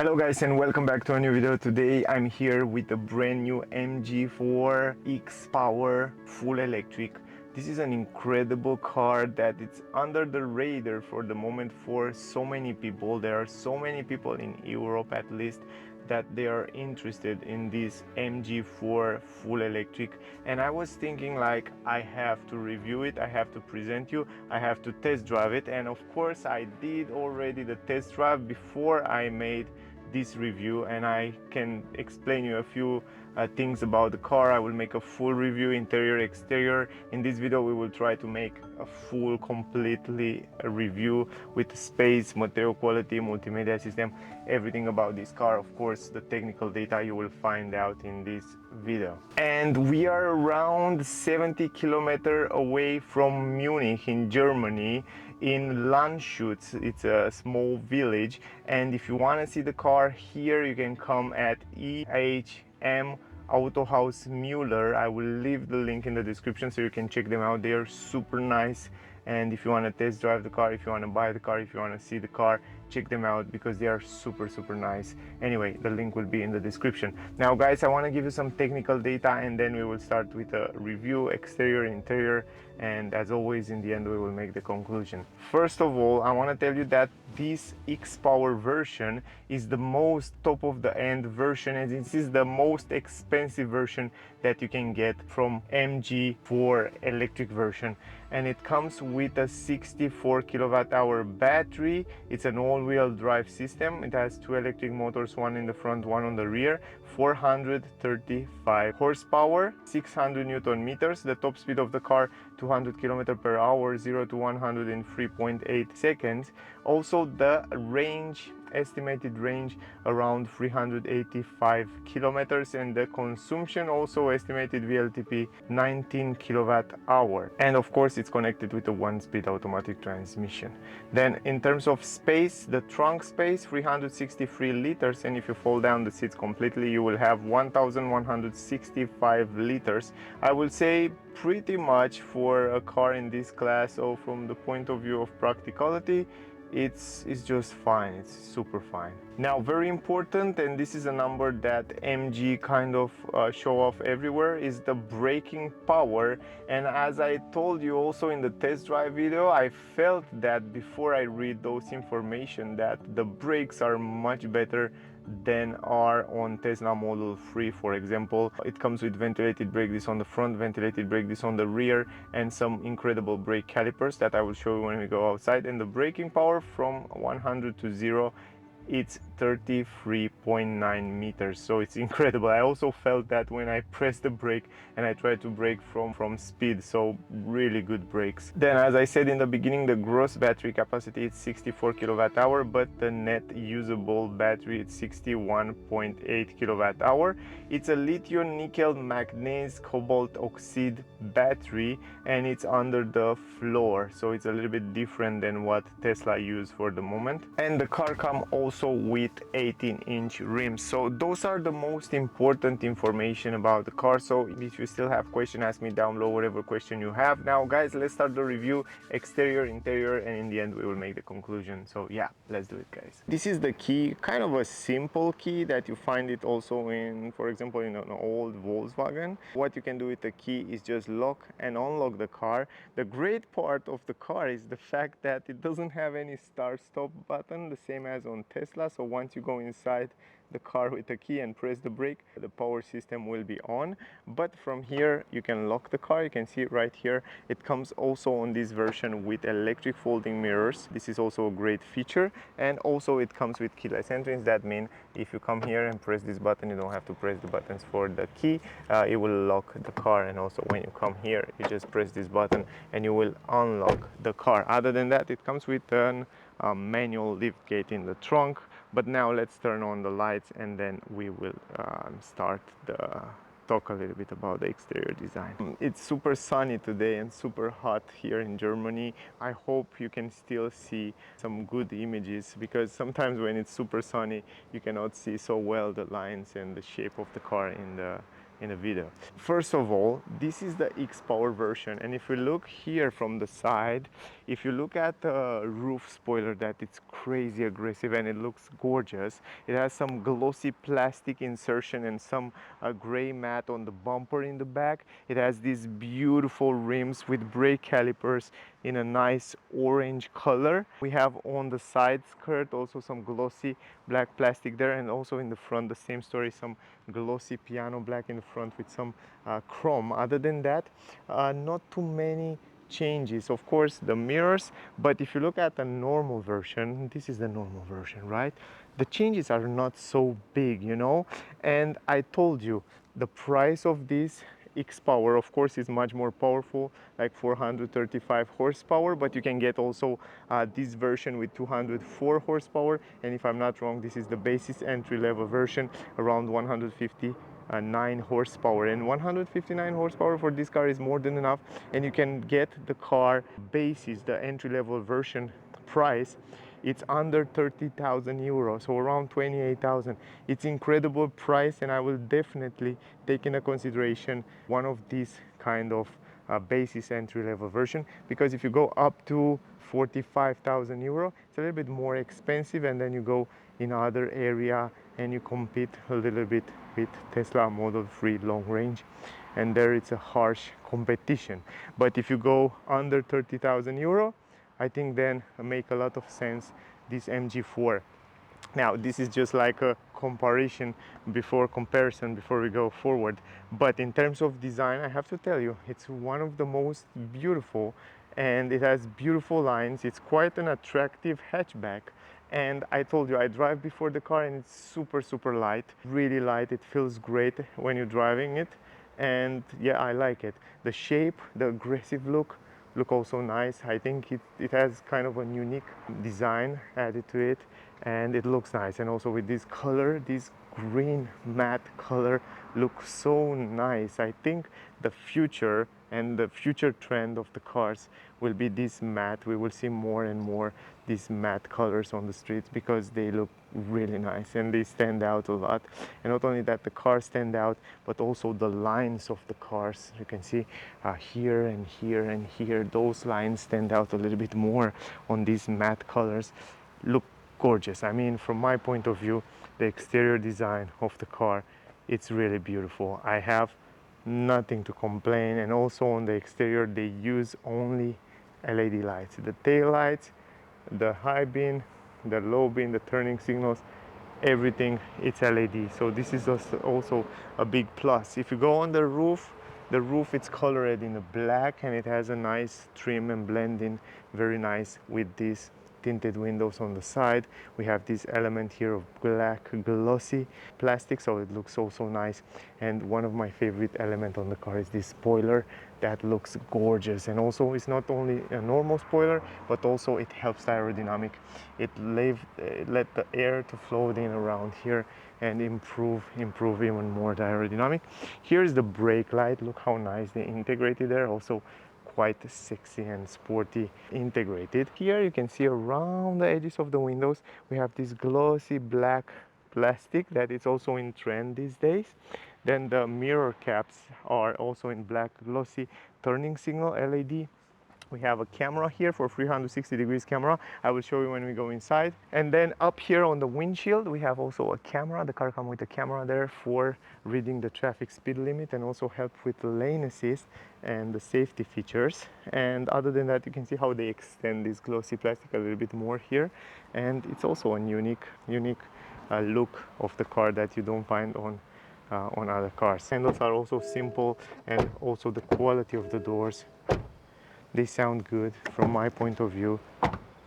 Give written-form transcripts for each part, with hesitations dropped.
Hello guys and welcome back to a new video. Today I'm here with a brand new MG4 XPower full electric. This is an incredible car that it's under the radar for the moment for so many people. There are so many people in Europe at least that they are interested in this MG4 full electric, and I was thinking like I have to review it, I have to present you, I have to test drive it, and of course I did already the test drive before I made this review, and I can explain you a few things about the car. I will make a full review, interior, exterior. In this video we will try to make a full completely review with space, material quality, multimedia system, everything about this car. Of course the technical data you will find out in this video. And we are around 70 kilometers away from Munich in Germany, in Landshut. It's a small village, and if you want to see the car here you can come at EHM Autohaus Müller. I will leave the link in the description so you can check them out. They are super nice, and if you want to test drive the car, if you want to buy the car, if you want to see the car, check them out because they are super nice. Anyway, the link will be in the description. Now guys, I want to give you some technical data and then we will start with a review, exterior, interior, and as always in the end we will make the conclusion. First of all, I want to tell you that this XPower version is the most top of the end version, and this is the most expensive version that you can get from MG4 electric version, and it comes with a 64 kilowatt hour battery. It's an all-wheel drive system. It has two electric motors, one in the front, one on the rear, 435 horsepower, 600 newton meters. The top speed of the car 200 km per hour, 0 to 100 in 3.8 seconds. Also the range, estimated range around 385 kilometers, and the consumption also estimated VLTP 19 kilowatt hour, and of course it's connected with a 1-speed automatic transmission. Then in terms of space, the trunk space 363 liters, and if you fold down the seats completely you will have 1165 liters. I will say pretty much for a car in this class, or from the point of view of practicality, it's just fine. It's super fine. Now, very important, and this is a number that MG kind of show off everywhere, is the braking power. And as I told you also in the test drive video, I felt that before I read those information that the brakes are much better than are on Tesla Model 3. For example, it comes with ventilated brake disc on the front, ventilated brake disc on the rear, and some incredible brake calipers that I will show you when we go outside. And the braking power from 100 to 0, it's 33.9 meters, so it's incredible. I also felt that when I pressed the brake and I tried to brake from speed, so really good brakes. Then, as I said in the beginning, the gross battery capacity is 64 kilowatt hour, but the net usable battery is 61.8 kilowatt hour. It's a lithium nickel manganese cobalt oxide battery, and it's under the floor, so it's a little bit different than what Tesla use for the moment. And the car comes also with 18-inch rims. So those are the most important information about the car. So if you still have questions, ask me down below, whatever question you have. Now guys, let's start the review, exterior, interior, and in the end we will make the conclusion. So yeah, let's do it guys. This is the key, kind of a simple key that you find it also in, for example, in an old Volkswagen. What you can do with the key is just lock and unlock the car. The great part of the car is the fact that it doesn't have any start stop button, the same as on Tesla. So once you go inside the car with the key and press the brake, the power system will be on. But from here you can lock the car. You can see it right here. It comes also on this version with electric folding mirrors. This is also a great feature, and also it comes with keyless entrance. That means if you come here and press this button, you don't have to press the buttons for the key. It will lock the car, and also when you come here you just press this button and you will unlock the car. Other than that, it comes with an manual lift gate in the trunk. But now let's turn on the lights and then we will start the talk a little bit about the exterior design. It's super sunny today and super hot here in Germany. I hope you can still see some good images, because sometimes when it's super sunny you cannot see so well the lines and the shape of the car in the in the video. First of all, this is the XPower version, and if you look here from the side, if you look at the roof spoiler, that it's crazy aggressive and it looks gorgeous. It has some glossy plastic insertion and some gray matte on the bumper in the back. It has these beautiful rims with brake calipers in a nice orange color. We have on the side skirt also some glossy black plastic there, and also in the front the same story, some glossy piano black in the front with some chrome. Other than that, not too many changes. Of course, the mirrors, but if you look at the normal version, this is the normal version, right? The changes are not so big, you know. And I told you the price of this XPower, of course, is much more powerful, like 435 horsepower, but you can get also this version with 204 horsepower, and if I'm not wrong, this is the basis entry-level version, around 159 horsepower, and 159 horsepower for this car is more than enough. And you can get the car basis, the entry-level version price, it's under 30,000 euros, so around 28,000. It's incredible price, and I will definitely take into consideration one of these kind of basis entry level version, because if you go up to 45,000 euro, it's a little bit more expensive, and then you go in other area and you compete a little bit with Tesla Model 3 long range, and there it's a harsh competition. But if you go under 30,000 euro, I think then make a lot of sense this MG4. Now this is just like a comparison before we go forward, but in terms of design, I have to tell you, it's one of the most beautiful, and it has beautiful lines. It's quite an attractive hatchback, and I told you, I drive before the car, and it's super light, really light. It feels great when you're driving it, and yeah, I like it. The shape, the aggressive look also nice. I think it has kind of a unique design added to it, and it looks nice. And also with this color, this green matte color looks so nice. I think the future and the future trend of the cars will be this matte. We will see more and more these matte colors on the streets because they look really nice and they stand out a lot. And not only that, the cars stand out, but also the lines of the cars. You can see here and here and here, those lines stand out a little bit more on these matte colors. Look gorgeous. I mean, from my point of view, the exterior design of the car, it's really beautiful. I have nothing to complain. And also on the exterior, they use only LED lights. The tail lights, the high beam, the low beam, the turning signals, everything, it's LED. So this is also a big plus. If you go on the roof it's colored in black, and it has a nice trim and blending, very nice with these tinted windows on the side. We have this element here of black glossy plastic, so it looks also nice. And one of my favorite element on the car is this spoiler that looks gorgeous. And also it's not only a normal spoiler, but also it helps aerodynamic. It let the air to flow in around here and improve even more the aerodynamic. Here's the brake light. Look how nice they integrated there. Also quite sexy and sporty integrated. Here you can see around the edges of the windows we have this glossy black plastic that is also in trend these days. Then the mirror caps are also in black glossy, turning signal LED. We have a camera here for 360 degrees camera. I will show you when we go inside. And then up here on the windshield, we have also a camera. The car comes with a camera there for reading the traffic speed limit and also help with the lane assist and the safety features. And other than that, you can see how they extend this glossy plastic a little bit more here. And it's also a unique look of the car that you don't find on other cars. Handles are also simple, and also the quality of the doors, they sound good. From my point of view,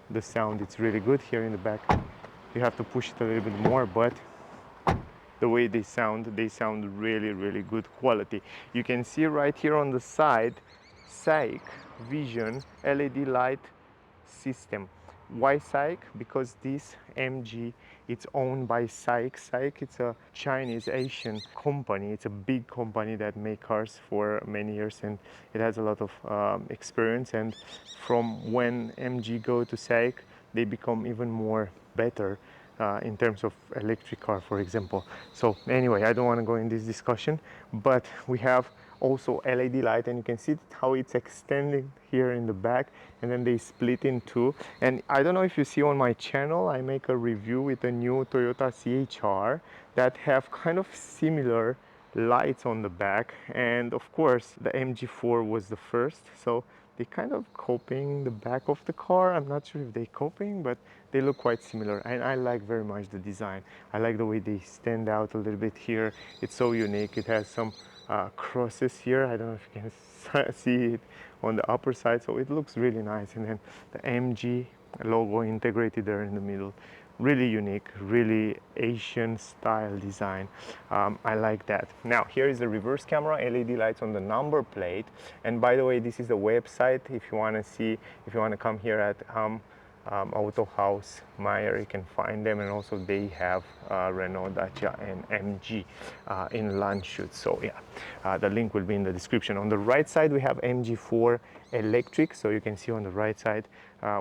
the sound, it's really good. Here in the back you have to push it a little bit more, but the way they sound really good quality. You can see right here on the side, SAIC Vision LED light system. Why SAIC? Because this MG, it's owned by SAIC. SAIC, it's a Chinese Asian company. It's a big company that makes cars for many years, and it has a lot of experience. And from when MG go to SAIC, they become even more better. in terms of electric car, for example. So anyway, I don't want to go in this discussion, but we have also LED light, and you can see how it's extending here in the back, and then they split in two. And I don't know if you see on my channel, I make a review with a new Toyota CHR that have kind of similar lights on the back, and of course the MG4 was the first, so they kind of copying the back of the car. I'm not sure if they copying, but they look quite similar, and I like very much the design. I like the way they stand out a little bit here. It's so unique. It has some crosses here. I don't know if you can see it on the upper side, so it looks really nice. And then the MG logo integrated there in the middle. Really unique, really Asian style design. I like that. Now here is the reverse camera, LED lights on the number plate. And by the way, this is the website if you want to see, if you want to come here at Auto House Meyer, you can find them. And also they have Renault, Dacia and MG in Landshut. So yeah, the link will be in the description. On the right side we have MG4 Electric, so you can see on the right side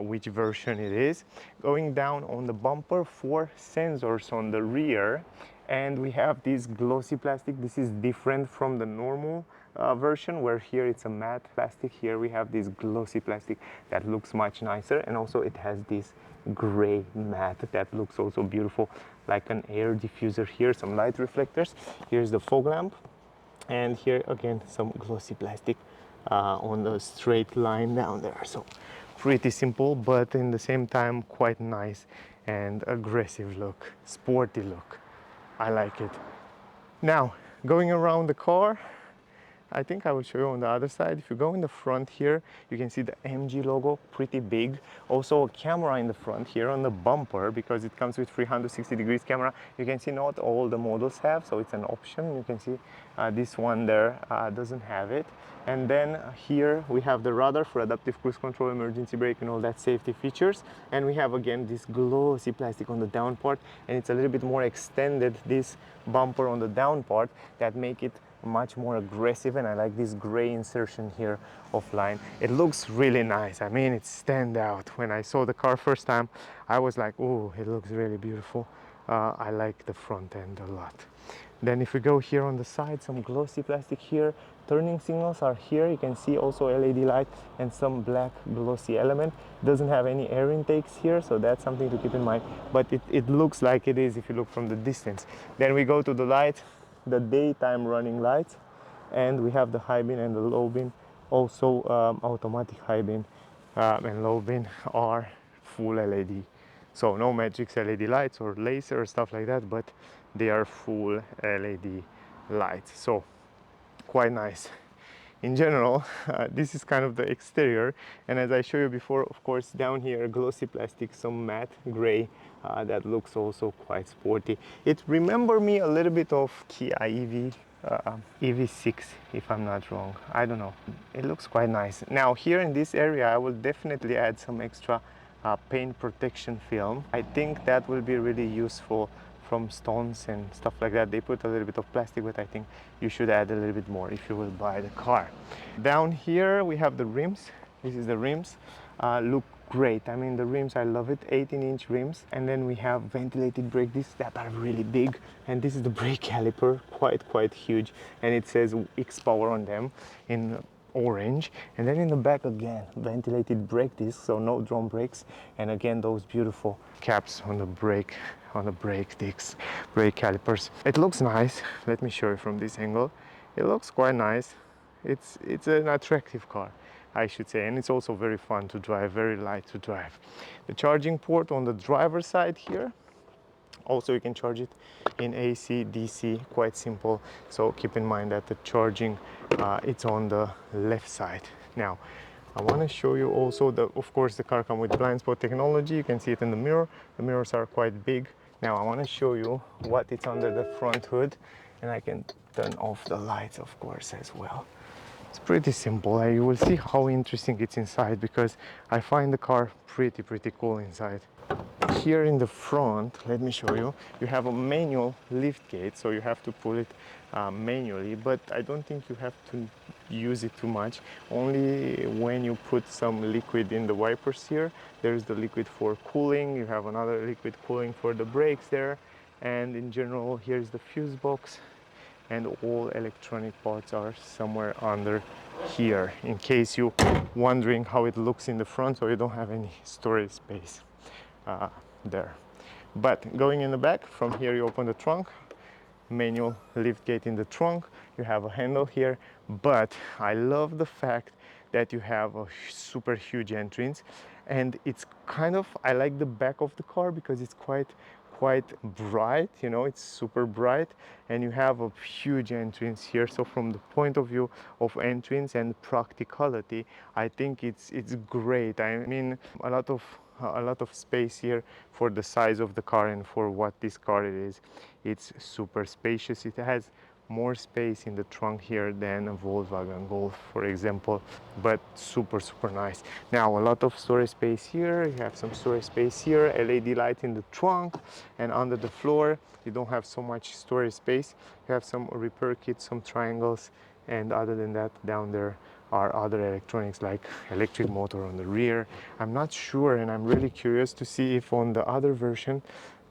which version it is. Going down on the bumper, 4 sensors on the rear, and we have this glossy plastic. This is different from the normal version, where here it's a matte plastic. Here we have this glossy plastic that looks much nicer, and also it has this gray matte that looks also beautiful, like an air diffuser. Here some light reflectors, here's the fog lamp, and here again some glossy plastic on the straight line down there. So pretty simple, but in the same time quite nice and aggressive look, sporty look. I like it. Now going around the car, I think I will show you on the other side. If you go in the front here, you can see the MG logo pretty big. Also a camera in the front here on the bumper, because it comes with 360 degrees camera. You can see not all the models have, so it's an option. You can see this one there doesn't have it. And then here we have the radar for adaptive cruise control, emergency brake and all that safety features. And we have again this glossy plastic on the down part, and it's a little bit more extended, this bumper on the down part, that make it much more aggressive. And I like this gray insertion here offline. It looks really nice. I mean, it stand out. When I saw the car first time, I was like, oh, it looks really beautiful. I like the front end a lot. Then if we go here on the side, some glossy plastic here. Turning signals are here. You can see also LED light and some black glossy element. Doesn't have any air intakes here, so that's something to keep in mind. But it looks like it is if you look from the distance. Then we go to the light, the daytime running lights, and we have the high beam and the low beam. Also automatic high beam and low beam are full LED. So no Matrix LED lights or laser or stuff like that, but they are full LED lights. So quite nice. In general, this is kind of the exterior, and as I showed you before, of course, down here glossy plastic, some matte gray that looks also quite sporty. It remember me a little bit of Kia EV6, if I'm not wrong. I don't know. It looks quite nice. Now here in this area, I will definitely add some extra paint protection film. I think that will be really useful from stones and stuff like that. They put a little bit of plastic, but I think you should add a little bit more if you will buy the car. Down here we have the rims. This is the rims. Look great. I mean, the rims, I love it. 18-inch rims. And then we have ventilated brake discs that are really big. And this is the brake caliper, quite huge. And it says XPower on them in orange. And then in the back again, ventilated brake discs, so no drum brakes. And again, those beautiful caps on the brake discs, brake calipers. It looks nice. Let me show you from this angle. It looks quite nice. It's an attractive car, I should say, and it's also very fun to drive, very light to drive. The charging port on the driver's side here. Also, you can charge it in AC, DC, quite simple. So keep in mind that the charging, it's on the left side. Now, I want to show you also, of course, the car comes with blind spot technology. You can see it in the mirror. The mirrors are quite big. Now, I want to show you what is under the front hood, and I can turn off the lights, of course, as well. It's pretty simple. You will see how interesting it's inside because I find the car pretty cool inside. Here in the front, let me show you, you have a manual lift gate, so you have to pull it manually, but I don't think you have to use it too much. Only when you put some liquid in the wipers here. There's the liquid for cooling, you have another liquid cooling for the brakes there, and in general here's the fuse box, and all electronic parts are somewhere under here, in case you're wondering how it looks in the front, so you don't have any storage space there. But going in the back, from here you open the trunk, manual lift gate in the trunk, you have a handle here, but I love the fact that you have a super huge entrance, and it's kind of, I like the back of the car because it's quite bright, you know, it's super bright, and you have a huge entrance here. So from the point of view of entrance and practicality, I think it's great. I mean, a lot of space here for the size of the car and for what this car is. It's super spacious. It has more space in the trunk here than a Volkswagen Golf, for example, but super nice. Now, a lot of storage space here. You have some storage space here, LED light in the trunk, and under the floor you don't have so much storage space. You have some repair kits, some triangles, and other than that, down there are other electronics like electric motor on the rear. I'm not sure, and I'm really curious to see if on the other version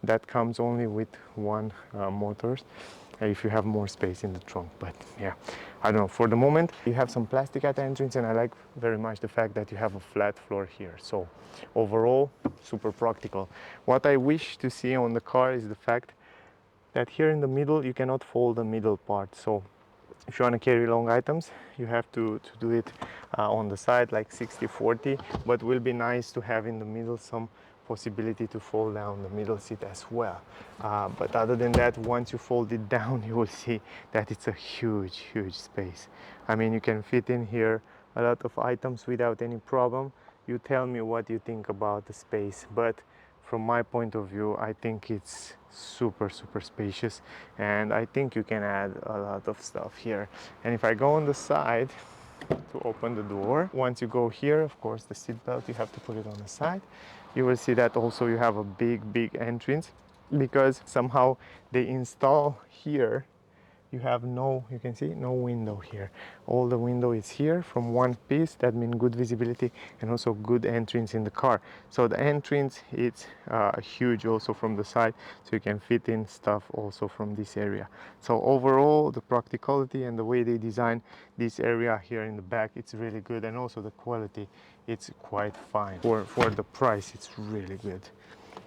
that comes only with one motors, if you have more space in the trunk. But yeah, I don't know, for the moment you have some plastic at the entrance, and I like very much the fact that you have a flat floor here. So overall, super practical. What I wish to see on the car is the fact that here in the middle you cannot fold the middle part. So if you want to carry long items, you have to do it on the side, like 60-40, but will be nice to have in the middle some possibility to fold down the middle seat as well. But other than that, once you fold it down, you will see that it's a huge space. I mean, you can fit in here a lot of items without any problem. You tell me what you think about the space, but from my point of view, I think it's super spacious, and I think you can add a lot of stuff here. And if I go on the side to open the door, once you go here, of course the seat belt, you have to put it on the side. You will see that also you have a big entrance, because somehow they install here, you have no, you can see no window here. All the window is here from one piece. That means good visibility and also good entrance in the car. So the entrance is huge also from the side, so you can fit in stuff also from this area. So overall, the practicality and the way they design this area here in the back, it's really good, and also the quality, it's quite fine. For the price, it's really good.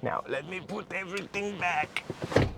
Now let me put everything back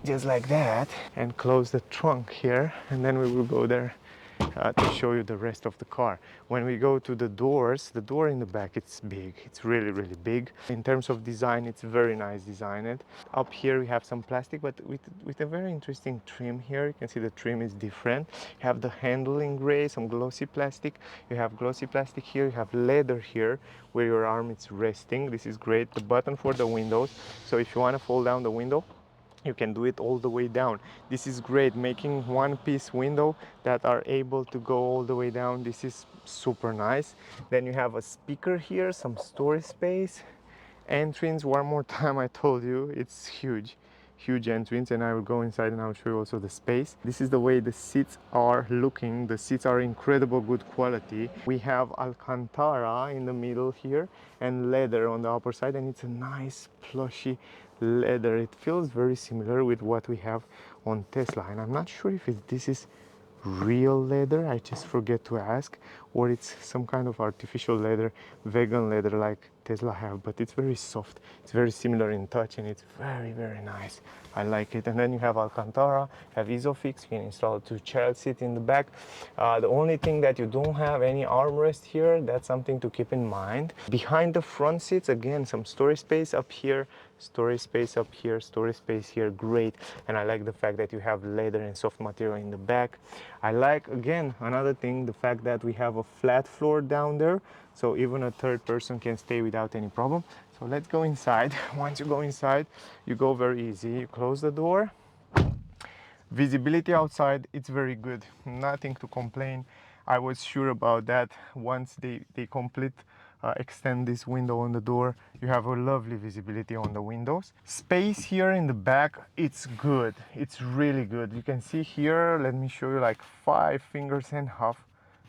just like that and close the trunk here, and then we will go there to show you the rest of the car. When we go to the doors, the door in the back, it's big. It's really big. In terms of design, it's very nice designed. Up here we have some plastic, but with a very interesting trim here. You can see the trim is different. You have the handle in gray, some glossy plastic. You have glossy plastic here. You have leather here where your arm is resting. This is great. The button for the windows. So if you want to fold down the window, you can do it all the way down. This is great, making one piece window that are able to go all the way down. This is super nice. Then you have a speaker here, some storage space, entrance. One more time, I told you it's huge entrance, and I will go inside and I will show you also the space. This is the way the seats are looking. The seats are incredible good quality. We have Alcantara in the middle here and leather on the upper side, and it's a nice plushy leather. It feels very similar with what we have on Tesla, and I'm not sure if this is real leather, I just forget to ask, or it's some kind of artificial leather, vegan leather like Tesla have, but it's very soft, it's very similar in touch, and it's very nice. I like it. And then you have Alcantara, have Isofix, you can install 2 child seat in the back. The only thing that you don't have any armrest here, that's something to keep in mind. Behind the front seats, again, some storage space up here, storage space up here, storage space here, great. And I like the fact that you have leather and soft material in the back. I like, again, another thing, the fact that we have a flat floor down there, so even a third person can stay without any problem. So let's go inside. Once you go inside, you go very easy. You close the door. Visibility outside, it's very good, nothing to complain. I was sure about that. Once they complete extend this window on the door, you have a lovely visibility on the windows. Space here in the back, it's good, it's really good. You can see here, let me show you, like 5.5 fingers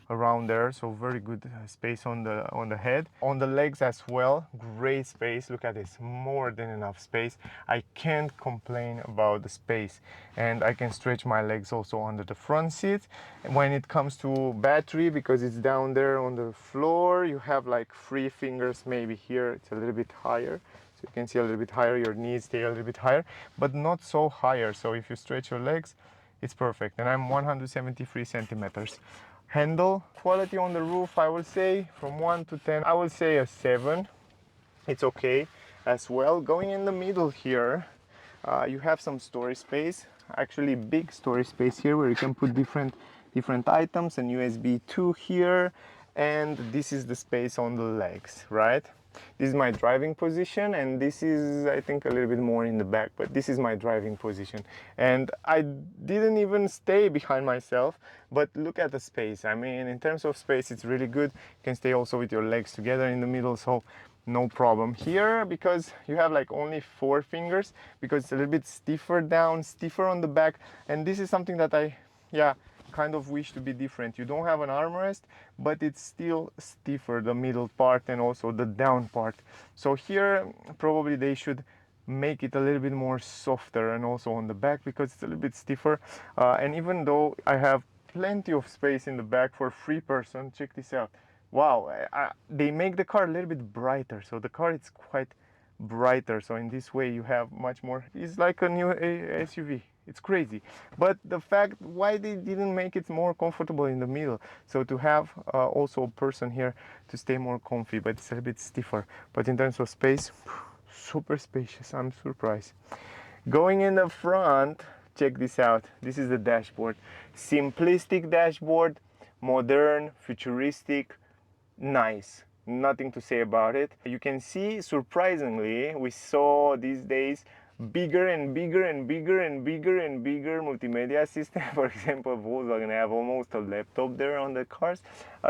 around there, so very good space on the head. On the legs as well, great space. Look at this, more than enough space. I can't complain about the space, and I can stretch my legs also under the front seat. And when it comes to battery, because it's down there on the floor, you have like 3 fingers maybe here. It's a little bit higher, so you can see a little bit higher. Your knees stay a little bit higher, but not so higher, so if you stretch your legs, it's perfect. And I'm 173 centimeters. Handle quality on the roof, I will say from 1 to 10, I will say a 7. It's okay as well. Going in the middle here, you have some storage space, actually big storage space here, where you can put different items, and USB 2 here, and this is the space on the legs, right? This is my driving position, and this is, I think, a little bit more in the back, but this is my driving position. And I didn't even stay behind myself, but look at the space. I mean, in terms of space, it's really good. You can stay also with your legs together in the middle, so no problem here, because you have like only 4 fingers, because it's a little bit stiffer down, stiffer on the back. And this is something that I kind of wish to be different. You don't have an armrest, but it's still stiffer, the middle part and also the down part. So here probably they should make it a little bit more softer, and also on the back, because it's a little bit stiffer. And even though I have plenty of space in the back for 3 person, check this out. Wow, they make the car a little bit brighter, so the car is quite brighter. So in this way you have much more, it's like a new SUV. It's crazy. But the fact why they didn't make it more comfortable in the middle, so to have also a person here to stay more comfy, but it's a bit stiffer. But in terms of space, super spacious. I'm surprised. Going in the front, check this out. This is the dashboard. Simplistic dashboard, modern, futuristic, nice. Nothing to say about it. You can see, surprisingly, we saw these days bigger and bigger and bigger and bigger and bigger multimedia system. For example, Volkswagen have almost a laptop there on the cars.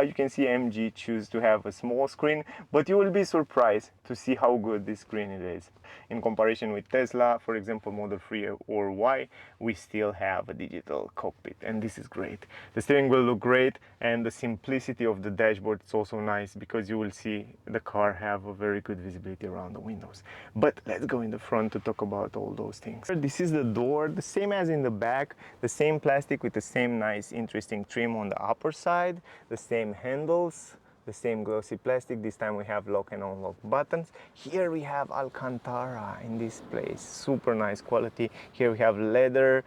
You can see MG choose to have a small screen, but you will be surprised to see how good this screen is. In comparison with Tesla, for example, Model 3 or Y, we still have a digital cockpit, and this is great. The steering will look great, and the simplicity of the dashboard is also nice, because you will see the car have a very good visibility around the windows. But let's go in the front to talk about all those things. This is the door, the same as in the back, the same plastic with the same nice interesting trim on the upper side, the same handles, the same glossy plastic. This time we have lock and unlock buttons. Here we have Alcantara in this place, super nice quality. Here we have leather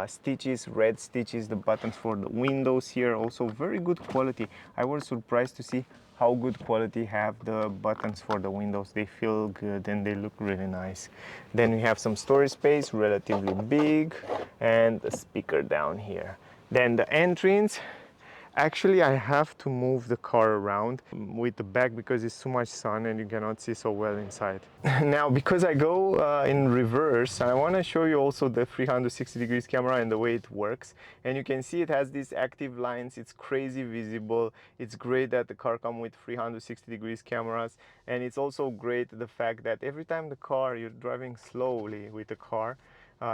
stitches, red stitches, the buttons for the windows here, also very good quality. I was surprised to see how good quality have the buttons for the windows. They feel good and they look really nice. Then we have some storage space, relatively big, and a speaker down here. Then the entrance. Actually, I have to move the car around with the back, because it's too much sun and you cannot see so well inside. Now, because I go in reverse, I want to show you also the 360 degrees camera and the way it works. And you can see it has these active lines. It's crazy visible. It's great that the car comes with 360 degrees cameras. And it's also great the fact that every time you're driving slowly with the car,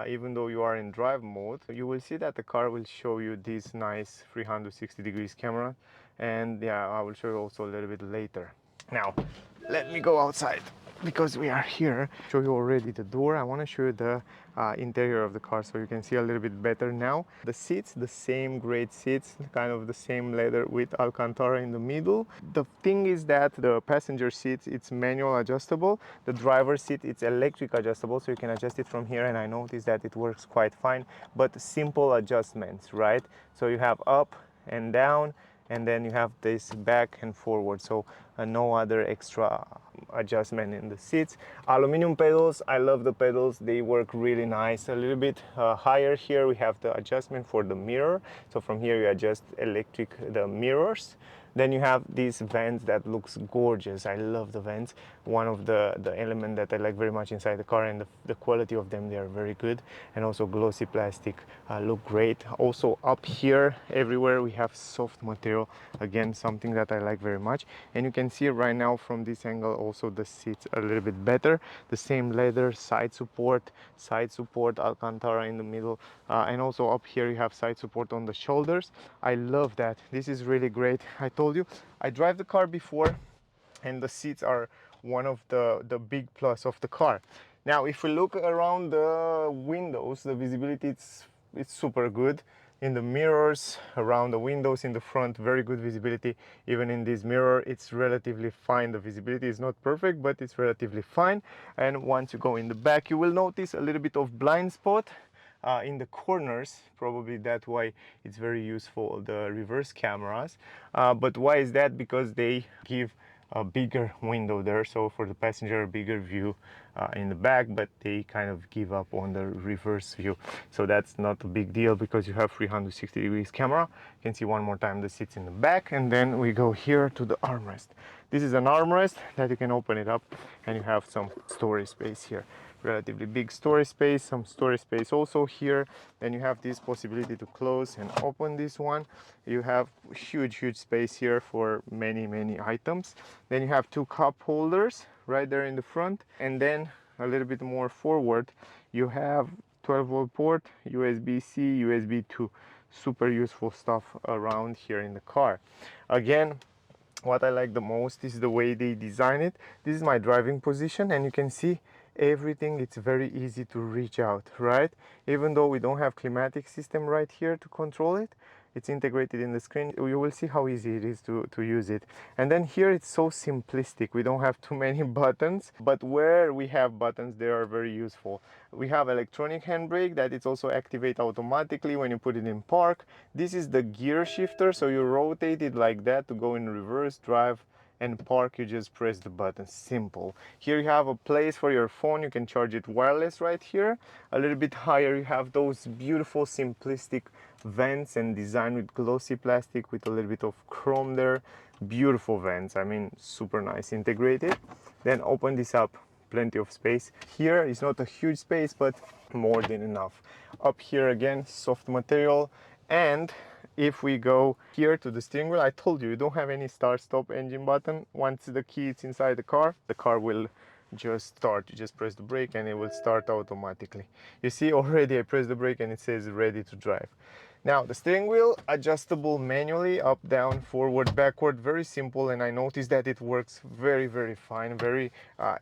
even though you are in drive mode, you will see that the car will show you this nice 360 degrees camera. And yeah, I will show you also a little bit later. Now, let me go outside, because we are here. Show you already the door. I want to show you the interior of the car, so you can see a little bit better now. The seats, the same great seats, kind of the same leather with Alcantara in the middle. The thing is that the passenger seat, it's manual adjustable. The driver's seat, it's electric adjustable, so you can adjust it from here, and I noticed that it works quite fine. But simple adjustments, right? So you have up and down, and then you have this back and forward, so no other extra adjustment in the seats. Aluminum pedals, I love the pedals, they work really nice. A little bit higher here we have the adjustment for the mirror, so from here you adjust the mirrors. Then you have these vents that looks gorgeous. I love the vents. One of the element that I like very much inside the car, and the quality of them, they are very good. And also glossy plastic look great. Also up here everywhere we have soft material, again something that I like very much. And you can see right now from this angle also the seats are a little bit better. The same leather, side support Alcantara in the middle, and also up here you have side support on the shoulders. I love that. This is really great. I told you I drive the car before, and the seats are one of the big plus of the car. Now if we look around the windows, the visibility, it's super good. In the mirrors, around the windows, in the front, very good visibility. Even in this mirror, it's relatively fine. The visibility is not perfect, but it's relatively fine. And once you go in the back, you will notice a little bit of blind spot in the corners. Probably that's why it's very useful, the reverse cameras. But why is that? Because they give a bigger window there, so for the passenger a bigger view in the back, but they kind of give up on the reverse view. So that's not a big deal because you have 360 degrees camera. You can see one more time the seats in the back. And then we go here to the armrest. This is an armrest that you can open it up, and you have some storage space here. Relatively big storage space, some storage space also here. Then you have this possibility to close and open this one. You have huge space here for many items. Then you have two cup holders right there in the front, and then a little bit more forward you have 12-volt port, USB-C, USB 2. Super useful stuff around here in the car. Again, what I like the most is the way they design it. This is my driving position, and you can see everything. It's very easy to reach out, right? Even though we don't have climatic system right here to control it, it's integrated in the screen. You will see how easy it is to use it. And then here it's so simplistic. We don't have too many buttons, but where we have buttons, they are very useful. We have electronic handbrake that it's also activate automatically when you put it in park. This is the gear shifter, so you rotate it like that to go in reverse, drive, and park. You just press the button. Simple. Here you have a place for your phone. You can charge it wireless right here. A little bit higher you have those beautiful simplistic vents and design with glossy plastic with a little bit of chrome there. Beautiful vents. I mean, super nice, integrated. Then open this up, plenty of space. Here is not a huge space, but more than enough. Up here again, soft material. And if we go here to the steering wheel, I told you, you don't have any start stop engine button. Once the key is inside the car will just start. You just press the brake and it will start automatically. You see already I press the brake and it says ready to drive. Now the steering wheel adjustable manually, up, down, forward, backward, very simple. And I noticed that it works very fine, very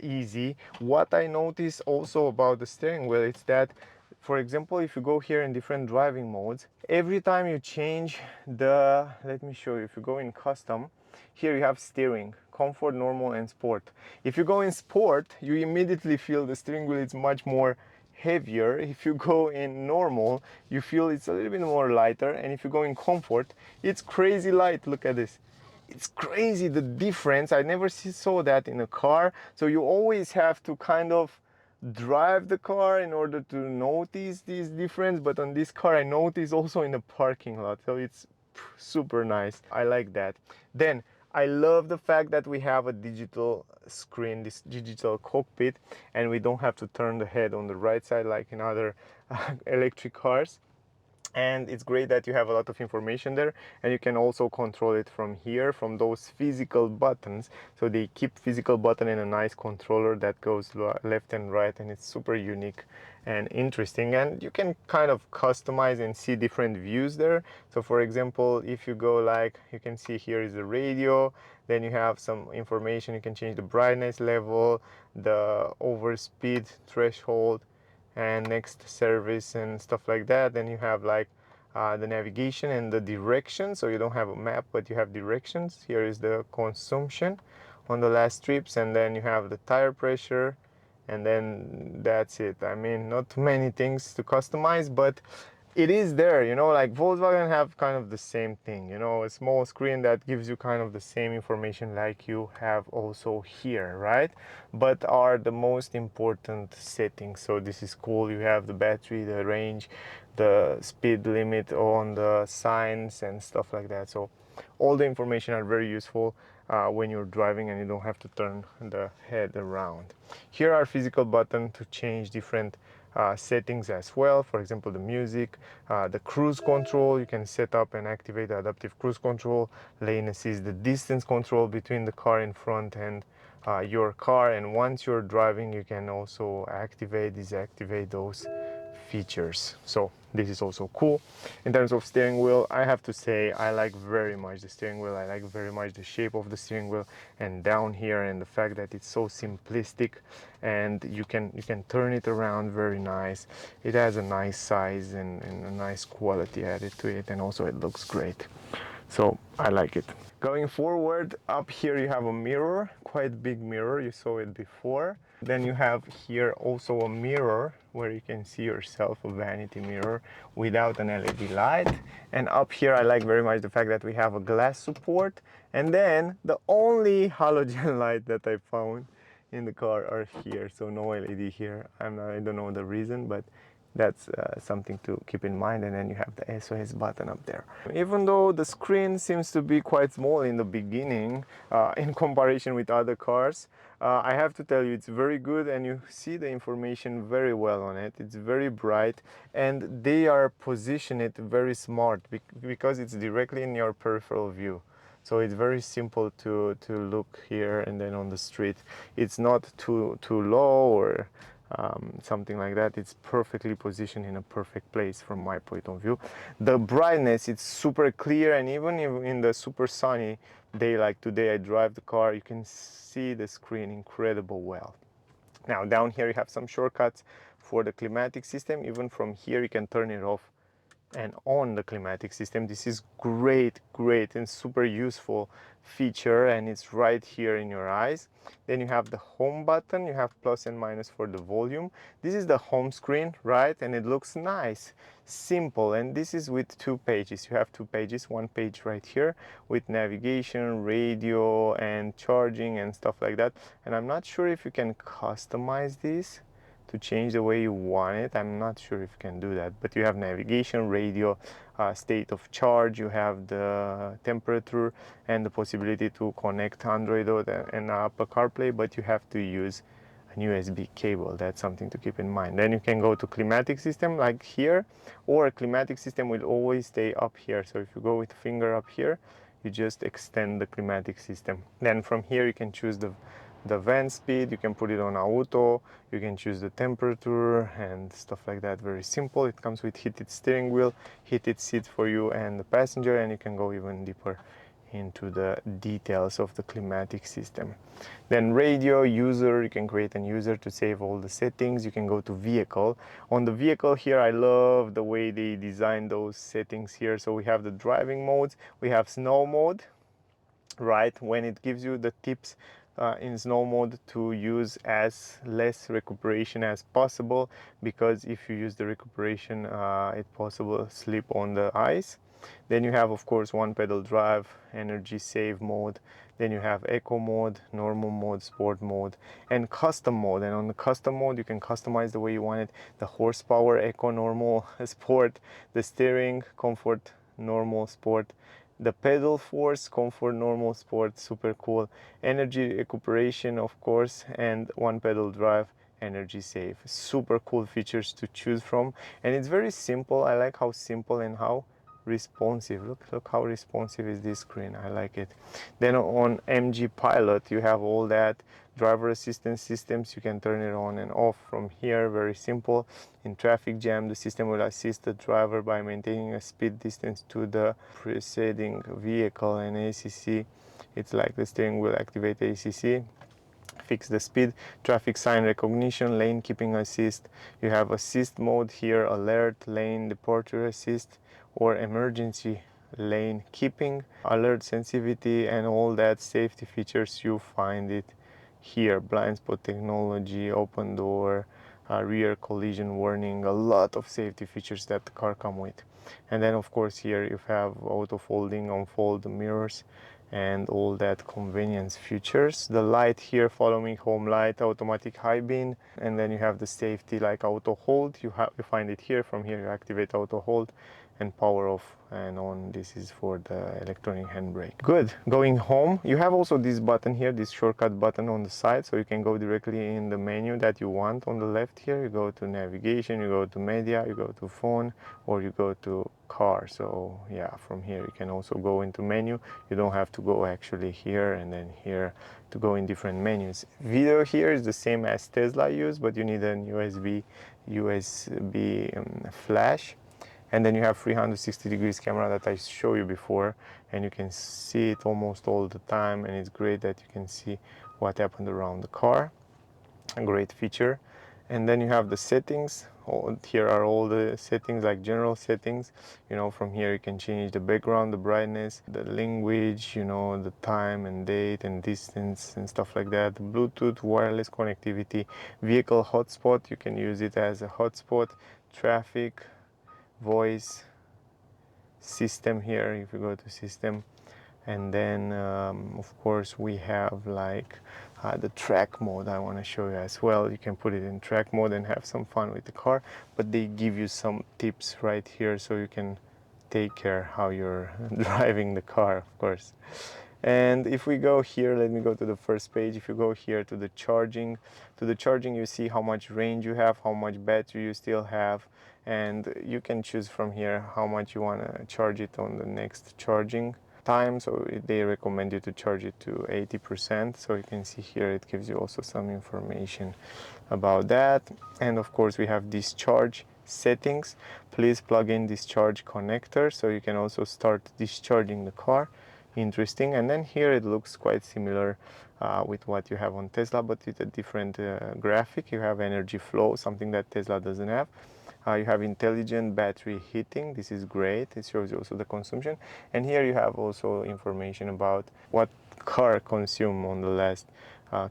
easy. What I noticed also about the steering wheel is that, for example, if you go here in different driving modes, every time you change the, let me show you, if you go in custom, here you have steering, comfort, normal, and sport. If you go in sport, you immediately feel the steering wheel is much more heavier. If you go in normal, you feel it's a little bit more lighter. And if you go in comfort, it's crazy light. Look at this. It's crazy, the difference. I never saw that in a car. So you always have to kind of drive the car in order to notice this difference. But on this car I notice also in the parking lot, so it's super nice. I like that. Then I love the fact that we have a digital screen, this digital cockpit, and we don't have to turn the head on the right side like in other electric cars. And it's great that you have a lot of information there, and you can also control it from here, from those physical buttons. So they keep physical button in a nice controller that goes left and right, and it's super unique and interesting. And you can kind of customize and see different views there. So for example, if you go like, you can see here is the radio, then you have some information. You can change the brightness level, the overspeed threshold, and next service and stuff like that. Then you have like the navigation and the direction, so you don't have a map but you have directions. Here is the consumption on the last trips, and then you have the tire pressure, and then that's it. I mean, not many things to customize, but it is there, you know, like Volkswagen have kind of the same thing, you know, a small screen that gives you kind of the same information like you have also here, right? But are the most important settings. So this is cool. You have the battery, the range, the speed limit on the signs and stuff like that. So All the information are very useful when you're driving and you don't have to turn the head around. Here are physical buttons to change different settings as well. For example, the music, the cruise control, you can set up and activate the adaptive cruise control, lane assist, the distance control between the car in front and your car, and once you're driving you can also activate, deactivate those features. So this is also cool. In terms of steering wheel, I have to say I like very much the steering wheel. I like very much the shape of the steering wheel and down here, and the fact that it's so simplistic and you can turn it around very nice. It has a nice size and a nice quality added to it, and also it looks great. So I like it. Going forward, up here you have a mirror, quite big mirror, you saw it before. Then you have here also a mirror where you can see yourself, a vanity mirror without an LED light. And up here I like very much the fact that we have a glass support. And then the only halogen light that I found in the car are here, so no LED here. I don't know the reason, but that's something to keep in mind. And then you have the SOS button up there. Even though the screen seems to be quite small in the beginning in comparison with other cars, I have to tell you it's very good, and you see the information very well on it. It's very bright, and they are positioned it very smart because it's directly in your peripheral view. So it's very simple to look here and then on the street. It's not too low or something like that. It's perfectly positioned in a perfect place from my point of view. The brightness, it's super clear, and even in the super sunny day like today, I drive the car, you can see the screen incredible well. Now down here you have some shortcuts for the climatic system. Even from here you can turn it off and on the climatic system. This is great and super useful feature, and it's right here in your eyes. Then you have the home button, you have plus and minus for the volume. This is the home screen, right? And it looks nice, simple, and this is with 2 pages. You have 2 pages, 1 page right here with navigation, radio and charging and stuff like that. And I'm not sure if you can customize this to change the way you want it. I'm not sure if you can do that, but you have navigation, radio, state of charge, you have the temperature and the possibility to connect Android and Apple CarPlay, but you have to use an USB cable. That's something to keep in mind. Then you can go to climatic system like here, or a climatic system will always stay up here. So if you go with the finger up here, you just extend the climatic system. Then from here you can choose the van speed, you can put it on auto, you can choose the temperature and stuff like that. Very simple. It comes with heated steering wheel, heated seat for you and the passenger, and you can go even deeper into the details of the climatic system. Then radio, user, you can create a user to save all the settings. You can go to vehicle. On the vehicle here, I love the way they design those settings here. So we have the driving modes, we have snow mode, right, when it gives you the tips in snow mode to use as less recuperation as possible, because if you use the recuperation it's possible to slip on the ice. Then you have of course one pedal drive, energy save mode. Then you have eco mode, normal mode, sport mode and custom mode. And on the custom mode you can customize the way you want it: the horsepower, eco, normal, sport, the steering, comfort, normal, sport, the pedal force, comfort, normal, sport, super cool, energy recuperation of course, and one pedal drive, energy save. Super cool features to choose from, and it's very simple. I like how simple and how responsive. Look how responsive is this screen. I like it. Then on MG Pilot you have all that driver assistance systems. You can turn it on and off from here. Very simple. In traffic jam, the system will assist the driver by maintaining a speed distance to the preceding vehicle. And ACC, it's like the steering wheel activate ACC. Fix the speed, traffic sign recognition, lane keeping assist. You have assist mode here, alert, lane departure assist, or emergency lane keeping, alert sensitivity, and all that safety features. You find it here. Blind spot technology, open door, rear collision warning, a lot of safety features that the car come with. And then of course here you have auto folding, unfold mirrors, and all that convenience features. The light here, follow me home light, automatic high beam, and then you have the safety like auto hold. You find it here. From here you activate auto hold and power off and on. This is for the electronic handbrake. Good. Going home, you have also this button here, this shortcut button on the side, so you can go directly in the menu that you want. On the left here you go to navigation, you go to media, you go to phone, or you go to car. So yeah, from here you can also go into menu. You don't have to go actually here and then here to go in different menus. Video here is the same as Tesla use, but you need an USB flash. And then you have 360 degrees camera that I showed you before, and you can see it almost all the time, and it's great that you can see what happened around the car. A great feature. And then you have the settings. Here are all the settings, like general settings. You know, from here you can change the background, the brightness, the language, you know, the time and date and distance and stuff like that. Bluetooth, wireless connectivity, vehicle hotspot, you can use it as a hotspot, traffic, voice, system here if you go to system. And then of course we have like the track mode. I want to show you as well. You can put it in track mode and have some fun with the car, but they give you some tips right here so you can take care how you're driving the car, of course. And if we go here, let me go to the first page. If you go here to the charging, you see how much range you have, how much battery you still have, and you can choose from here how much you want to charge it on the next charging time. So they recommend you to charge it to 80%. So you can see here it gives you also some information about that. And of course we have discharge settings. Please plug in discharge connector so you can also start discharging the car. Interesting. And then here it looks quite similar with what you have on Tesla, but with a different graphic. You have energy flow, something that Tesla doesn't have. You have intelligent battery heating. This is great. It shows you also the consumption. And here you have also information about what car consumed on the last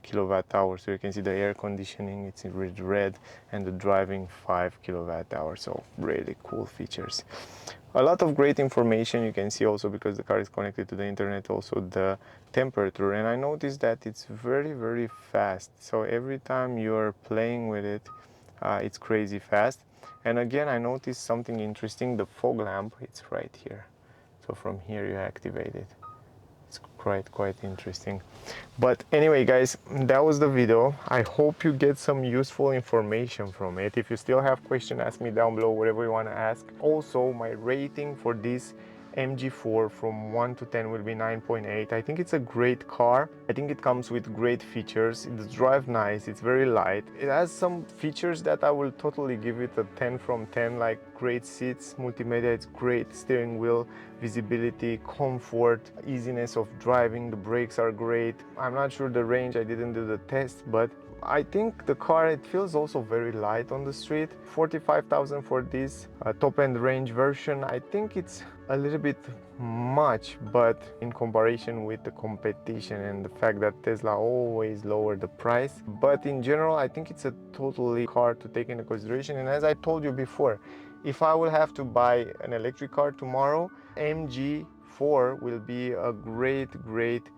kilowatt hour. So you can see the air conditioning, it's in red, and the driving 5 kilowatt hours. So really cool features. A lot of great information. You can see also, because the car is connected to the internet, also the temperature. And I noticed that it's very, very fast. So every time you're playing with it, it's crazy fast. And again, I noticed something interesting. The fog lamp, it's right here. So from here you activate it. It's quite interesting. But anyway, guys, that was the video. I hope you get some useful information from it. If you still have questions, ask me down below, whatever you want to ask. Also, my rating for this MG4 from 1 to 10 will be 9.8. I think it's a great car. I think it comes with great features. It drives nice, it's very light. It has some features that I will totally give it a 10 from 10, like great seats, multimedia, it's great, steering wheel, visibility, comfort, easiness of driving, the brakes are great. I'm not sure the range, I didn't do the test, but I think the car, it feels also very light on the street. 45,000 for this top-end range version. I think it's a little bit much, but in comparison with the competition and the fact that Tesla always lower the price. But in general, I think it's a totally car to take into consideration. And as I told you before, if I will have to buy an electric car tomorrow, MG4 will be a great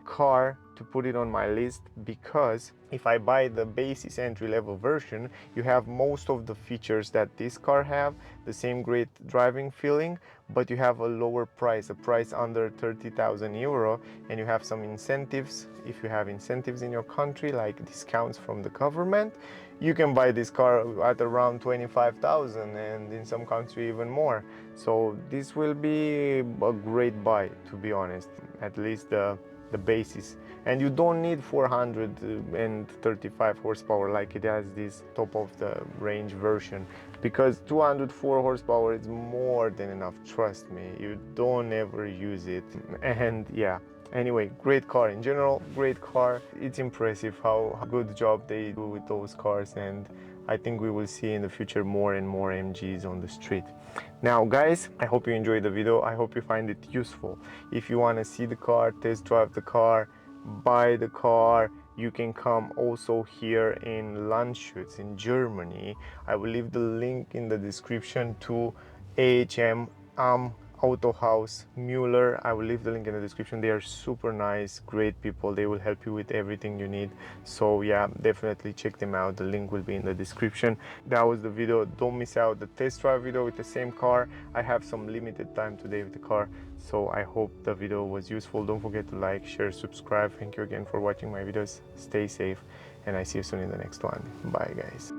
car to put it on my list, because if I buy the basis entry-level version, you have most of the features that this car have, the same great driving feeling, but you have a lower price, a price under 30,000 euro, and you have some incentives. If you have incentives in your country, like discounts from the government, you can buy this car at around 25,000, and in some country even more. So this will be a great buy, to be honest, at least the basis. And you don't need 435 horsepower like it has this top of the range version, because 204 horsepower is more than enough, trust me. You don't ever use it. And yeah, anyway, great car in general, great car. It's impressive how good job they do with those cars, and I think we will see in the future more and more MGs on the street. Now guys, I hope you enjoyed the video. I hope you find it useful. If you want to see the car, test drive the car, buy the car, you can come also here in Landshut in Germany. I will leave the link in the description to AHM Auto House Mueller. I will leave the link in the description. They are super nice, great people. They will help you with everything you need. So yeah, definitely check them out. The link will be in the description. That was the video. Don't miss out the test drive video with the same car. I have some limited time today with the car, so I hope the video was useful. Don't forget to like, share, subscribe. Thank you again for watching my videos. Stay safe, and I see you soon in the next one. Bye guys.